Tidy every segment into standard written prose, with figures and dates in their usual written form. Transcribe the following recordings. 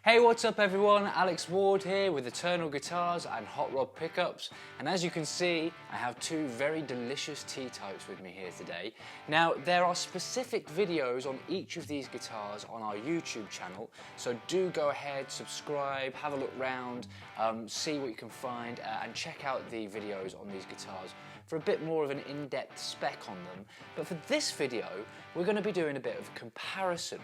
Hey, what's up everyone? Alex Ward here with Eternal Guitars and Hot Rod Pickups. And as you can see, I have two very delicious tea types with me here today. Now, there are specific videos on each of these guitars on our YouTube channel, so do go ahead, subscribe, have a look round, see what you can find, and check out the videos on these guitars for a bit more of an in-depth spec on them. But for this video, we're going to be doing a bit of comparison.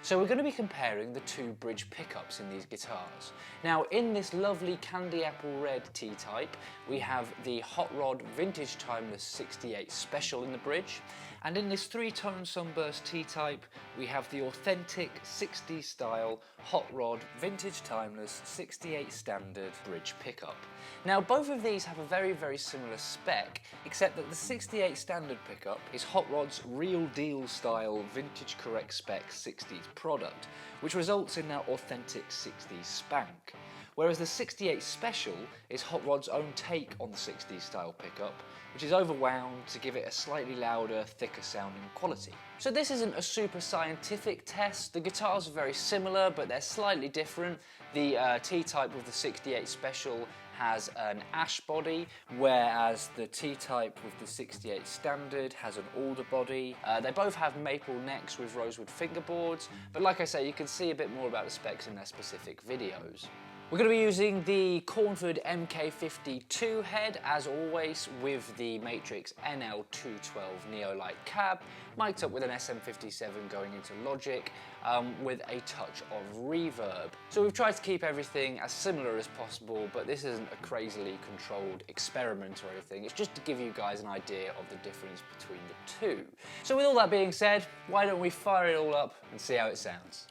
So we're going to be comparing the two bridge pickups in these guitars. Now, in this lovely candy apple red T-type, we have the Hot Rod Vintage Timeless 68 Special in the bridge, and in this three-tone sunburst T-type, we have the authentic 60s style Hot Rod Vintage Timeless 68 Standard bridge pickup. Now, both of these have a very similar spec, except that the 68 Standard pickup is Hot Rod's real deal style vintage correct spec 60s product, which results in that authentic 60s spank. Whereas the 68 Special is Hot Rod's own take on the 60s style pickup, which is overwound to give it a slightly louder, thicker sounding quality. So this isn't a super scientific test. The guitars are very similar, but they're slightly different. The T-type with the 68 Special has an ash body, whereas the T-type with the 68 Standard has an alder body. They both have maple necks with rosewood fingerboards, but like I say, you can see a bit more about the specs in their specific videos. We're going to be using the Cornford MK52 head, as always, with the Matrix NL212 Neolite cab, mic'd up with an SM57 going into Logic, with a touch of reverb. So we've tried to keep everything as similar as possible, but this isn't a crazily controlled experiment or anything. It's just to give you guys an idea of the difference between the two. So with all that being said, why don't we fire it all up and see how it sounds?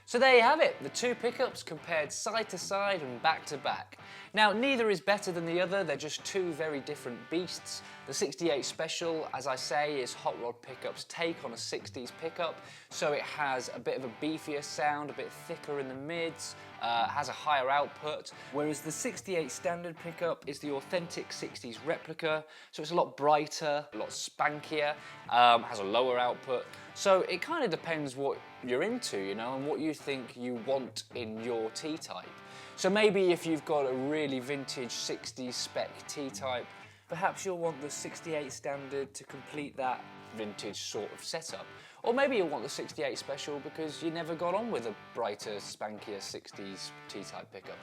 So there you have it, the two pickups compared side to side and back to back. Now neither is better than the other, they're just two very different beasts. The 68 Special, as I say, is Hot Rod Pickup's take on a 60s pickup, so it has a bit of a beefier sound, a bit thicker in the mids, has a higher output, whereas the 68 Standard pickup is the authentic 60s replica, so it's a lot brighter, a lot spankier, has a lower output, so it kind of depends what you're into, you know, and what you think you want in your T-type. So maybe if you've got a really vintage 60s spec T-type, perhaps you'll want the 68 Standard to complete that vintage sort of setup. Or maybe you'll want the 68 Special because you never got on with a brighter, spankier 60s T-type pickup.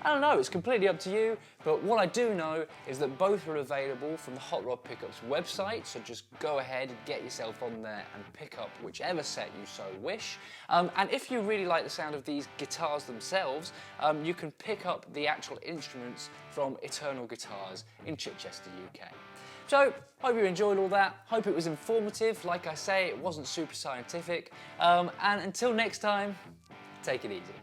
I don't know, it's completely up to you, but what I do know is that both are available from the Hot Rod Pickups website, so just go ahead and get yourself on there and pick up whichever set you so wish. And if you really like the sound of these guitars themselves, you can pick up the actual instruments from Eternal Guitars in Chichester, UK. So, hope you enjoyed all that, hope it was informative. Like I say, it wasn't super scientific. And until next time, take it easy.